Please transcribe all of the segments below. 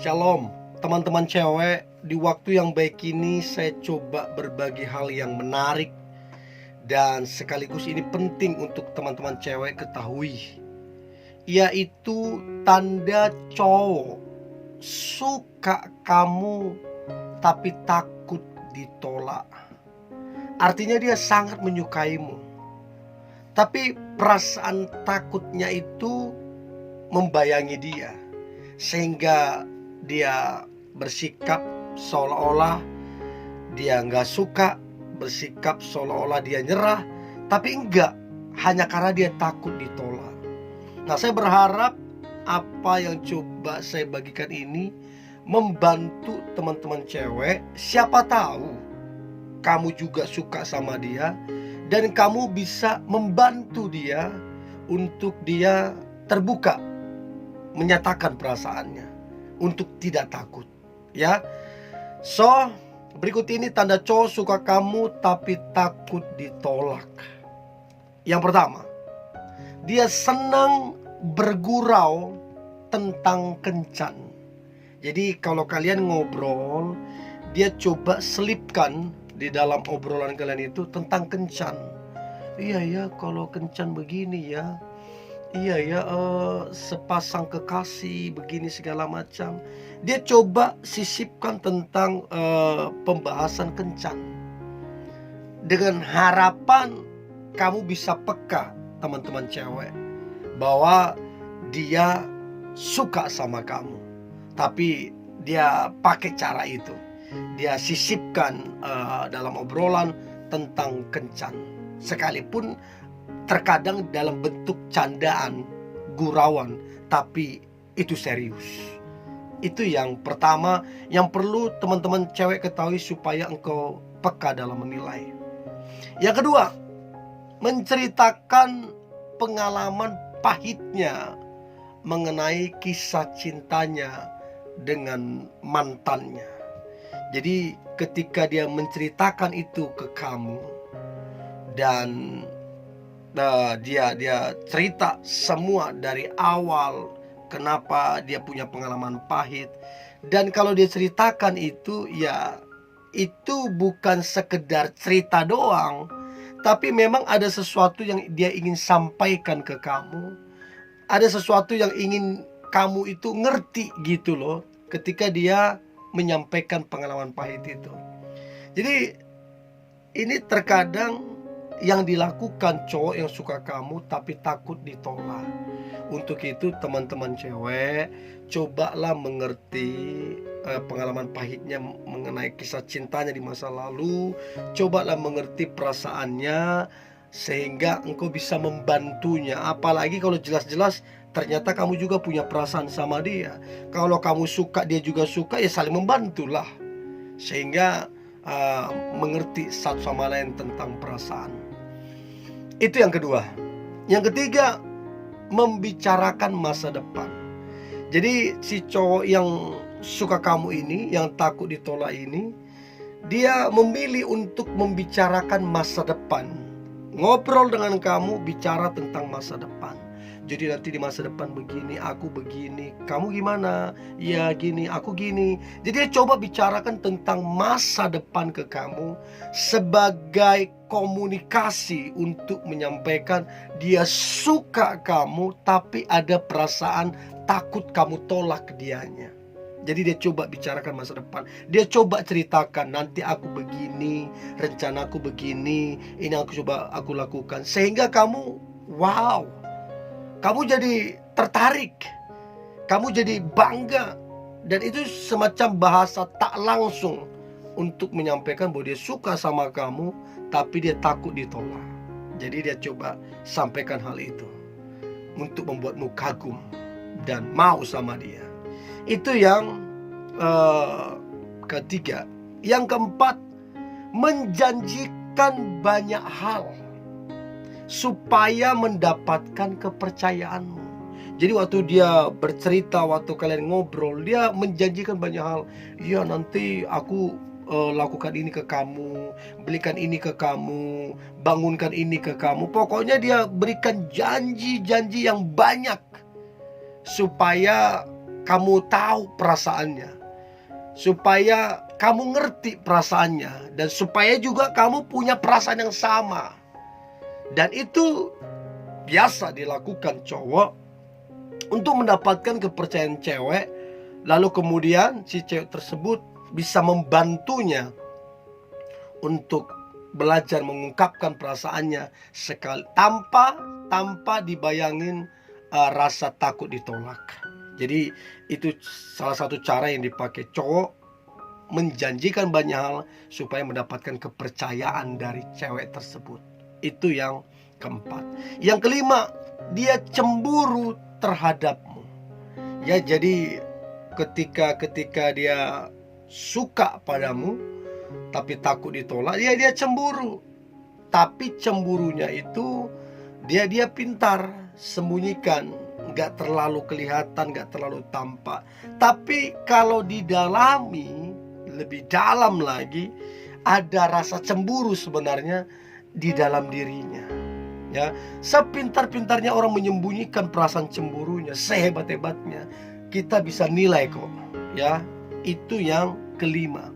Shalom, teman-teman cewek. Di waktu yang baik ini saya coba berbagi hal yang menarik dan sekaligus ini penting untuk teman-teman cewek ketahui, yaitu tanda cowok suka kamu tapi takut ditolak. Artinya dia sangat menyukaimu, tapi perasaan takutnya itu membayangi dia, sehingga dia bersikap seolah-olah dia nggak suka, bersikap seolah-olah dia nyerah, tapi enggak, hanya karena dia takut ditolak. Nah, saya berharap apa yang coba saya bagikan ini membantu teman-teman cewek. Siapa tahu kamu juga suka sama dia dan kamu bisa membantu dia untuk dia terbuka, menyatakan perasaannya, untuk tidak takut, ya. So, berikut ini tanda cowok suka kamu tapi takut ditolak. Yang pertama, dia senang bergurau tentang kencan. Jadi kalau kalian ngobrol, dia coba selipkan di dalam obrolan kalian itu tentang kencan. Iya ya, kalau kencan begini ya. Iya ya, sepasang kekasih begini segala macam. Dia coba sisipkan tentang pembahasan kencan, dengan harapan kamu bisa peka, teman-teman cewek, bahwa dia suka sama kamu. Tapi dia pakai cara itu, dia sisipkan dalam obrolan tentang kencan, sekalipun terkadang dalam bentuk candaan, gurauan, tapi itu serius. Itu yang pertama yang perlu teman-teman cewek ketahui supaya engkau peka dalam menilai. Yang kedua, menceritakan pengalaman pahitnya mengenai kisah cintanya dengan mantannya. Jadi ketika dia menceritakan itu ke kamu dan dia cerita semua dari awal kenapa dia punya pengalaman pahit. Dan kalau dia ceritakan itu, ya itu bukan sekedar cerita doang, tapi memang ada sesuatu yang dia ingin sampaikan ke kamu. Ada sesuatu yang ingin kamu itu ngerti gitu loh, ketika dia menyampaikan pengalaman pahit itu. Jadi ini terkadang yang dilakukan cowok yang suka kamu tapi takut ditolak. Untuk itu teman-teman cewek, cobalah mengerti pengalaman pahitnya mengenai kisah cintanya di masa lalu. Cobalah mengerti perasaannya sehingga engkau bisa membantunya. Apalagi kalau jelas-jelas ternyata kamu juga punya perasaan sama dia. Kalau kamu suka, dia juga suka, ya saling membantulah, sehingga mengerti satu sama lain tentang perasaan. Itu yang kedua. Yang ketiga, membicarakan masa depan. Jadi si cowok yang suka kamu ini, yang takut ditolak ini, dia memilih untuk membicarakan masa depan. Ngobrol dengan kamu, bicara tentang masa depan. Jadi nanti di masa depan begini, aku begini, kamu gimana? Ya gini, aku gini. Jadi dia coba bicarakan tentang masa depan ke kamu sebagai komunikasi untuk menyampaikan dia suka kamu, tapi ada perasaan takut kamu tolak dianya. Jadi dia coba bicarakan masa depan. Dia coba ceritakan, nanti aku begini, rencanaku begini, ini aku coba aku lakukan. Sehingga kamu, wow, kamu jadi tertarik, kamu jadi bangga. Dan itu semacam bahasa tak langsung untuk menyampaikan bahwa dia suka sama kamu, tapi dia takut ditolak. Jadi dia coba sampaikan hal itu untuk membuatmu kagum dan mau sama dia. Itu yang ketiga. Yang keempat, menjanjikan banyak hal supaya mendapatkan kepercayaanmu. Jadi waktu dia bercerita, waktu kalian ngobrol, dia menjanjikan banyak hal. Iya, nanti aku lakukan ini ke kamu, belikan ini ke kamu, bangunkan ini ke kamu. Pokoknya dia berikan janji-janji yang banyak supaya kamu tahu perasaannya, supaya kamu ngerti perasaannya, dan supaya juga kamu punya perasaan yang sama. Dan itu biasa dilakukan cowok untuk mendapatkan kepercayaan cewek, lalu kemudian si cewek tersebut bisa membantunya untuk belajar mengungkapkan perasaannya sekali tanpa dibayangin rasa takut ditolak. Jadi itu salah satu cara yang dipakai cowok menjanjikan banyak hal supaya mendapatkan kepercayaan dari cewek tersebut. Itu yang keempat. Yang kelima, dia cemburu terhadapmu. Ya, jadi ketika dia suka padamu tapi takut ditolak, dia cemburu. Tapi cemburunya itu dia pintar sembunyikan, nggak terlalu kelihatan, nggak terlalu tampak. Tapi kalau didalami lebih dalam lagi, ada rasa cemburu sebenarnya di dalam dirinya. Ya, sepintar-pintarnya orang menyembunyikan perasaan cemburunya, sehebat-hebatnya kita bisa nilai kok. Ya, itu yang kelima.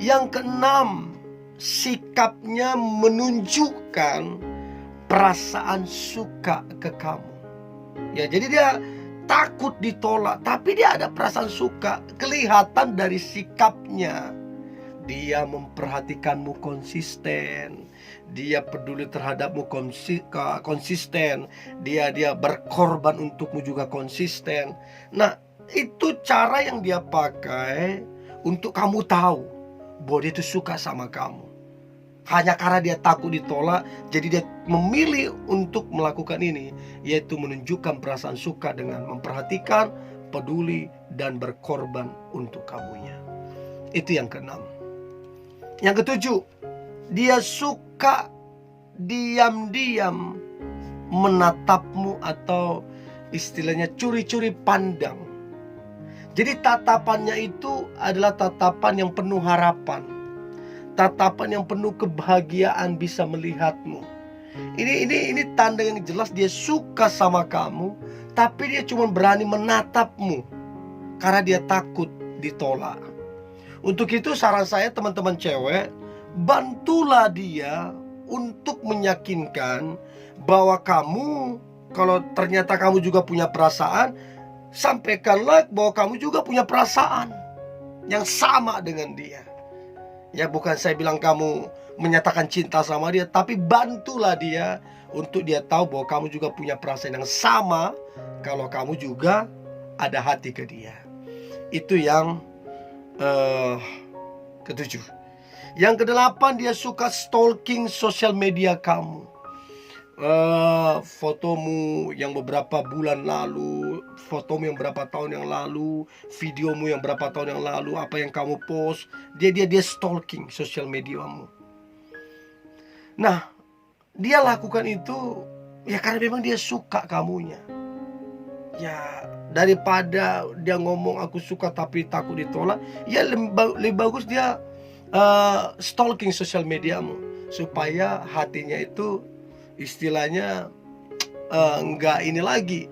Yang keenam, sikapnya menunjukkan perasaan suka ke kamu. Ya, jadi dia takut ditolak, tapi dia ada perasaan suka. Kelihatan dari sikapnya. Dia memperhatikanmu konsisten. Dia peduli terhadapmu konsisten. Dia berkorban untukmu juga konsisten. Nah, itu cara yang dia pakai untuk kamu tahu bahwa dia itu suka sama kamu. Hanya karena dia takut ditolak, jadi dia memilih untuk melakukan ini, yaitu menunjukkan perasaan suka dengan memperhatikan, peduli, dan berkorban untuk kamunya. Itu yang keenam. Yang ketujuh, dia suka diam-diam menatapmu, atau istilahnya curi-curi pandang. Jadi tatapannya itu adalah tatapan yang penuh harapan, tatapan yang penuh kebahagiaan bisa melihatmu. Ini tanda yang jelas dia suka sama kamu, tapi dia cuma berani menatapmu karena dia takut ditolak. Untuk itu saran saya teman-teman cewek, bantulah dia untuk meyakinkan bahwa kamu, kalau ternyata kamu juga punya perasaan, sampaikanlah bahwa kamu juga punya perasaan yang sama dengan dia. Ya, bukan saya bilang kamu menyatakan cinta sama dia, tapi bantulah dia untuk dia tahu bahwa kamu juga punya perasaan yang sama, kalau kamu juga ada hati ke dia. Itu yang ketujuh. Yang kedelapan, dia suka stalking sosial media kamu. Fotomu yang beberapa bulan lalu, fotomu yang berapa tahun yang lalu, videomu yang berapa tahun yang lalu, apa yang kamu post, dia stalking sosial mediamu. Nah, dia lakukan itu ya karena memang dia suka kamunya. Ya, daripada dia ngomong aku suka tapi takut ditolak, ya lebih bagus dia stalking sosial mediamu, supaya hatinya itu istilahnya nggak ini lagi,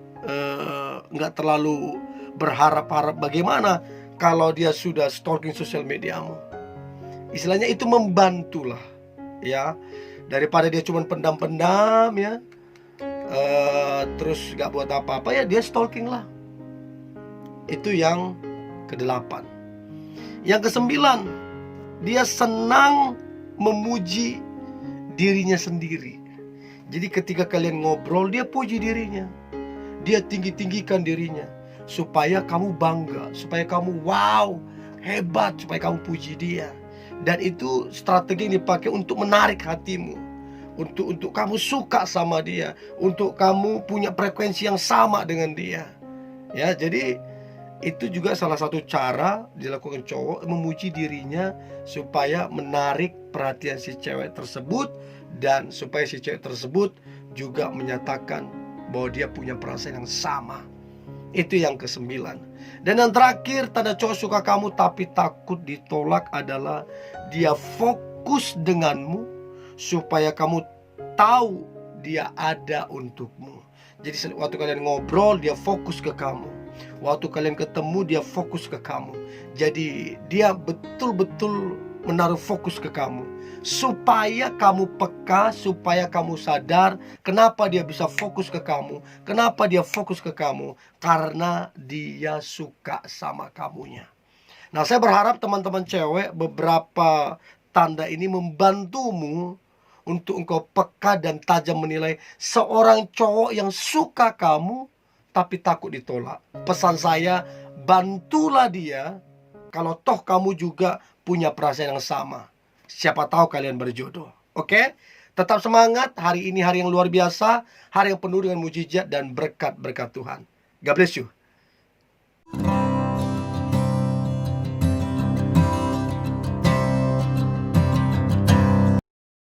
nggak terlalu berharap-harap bagaimana kalau dia sudah stalking sosial mediamu. Istilahnya itu membantulah, ya, daripada dia cuma pendam-pendam ya, terus nggak buat apa-apa, ya dia stalking lah. Itu yang kedelapan. Yang kesembilan, dia senang memuji dirinya sendiri. Jadi ketika kalian ngobrol, dia puji dirinya, dia tinggi-tinggikan dirinya, supaya kamu bangga, supaya kamu wow, hebat, supaya kamu puji dia. Dan itu strategi yang dipakai untuk menarik hatimu, untuk kamu suka sama dia, untuk kamu punya frekuensi yang sama dengan dia. Ya, jadi itu juga salah satu cara dilakukan cowok, memuji dirinya supaya menarik perhatian si cewek tersebut, dan supaya si cewek tersebut juga menyatakan bahwa dia punya perasaan yang sama. Itu yang kesembilan. Dan yang terakhir, tanda cowok suka kamu tapi takut ditolak adalah dia fokus denganmu supaya kamu tahu dia ada untukmu. Jadi waktu kalian ngobrol, dia fokus ke kamu. Waktu kalian ketemu, dia fokus ke kamu. Jadi dia betul-betul menaruh fokus ke kamu, supaya kamu peka, supaya kamu sadar kenapa dia bisa fokus ke kamu. Kenapa dia fokus ke kamu? Karena dia suka sama kamunya. Nah, saya berharap teman-teman cewek, beberapa tanda ini membantumu untuk engkau peka dan tajam menilai seorang cowok yang suka kamu tapi takut ditolak. Pesan saya, bantulah dia kalau toh kamu juga punya perasaan yang sama. Siapa tahu kalian berjodoh. Oke? Tetap semangat. Hari ini hari yang luar biasa, hari yang penuh dengan mujizat dan berkat-berkat Tuhan. God bless you.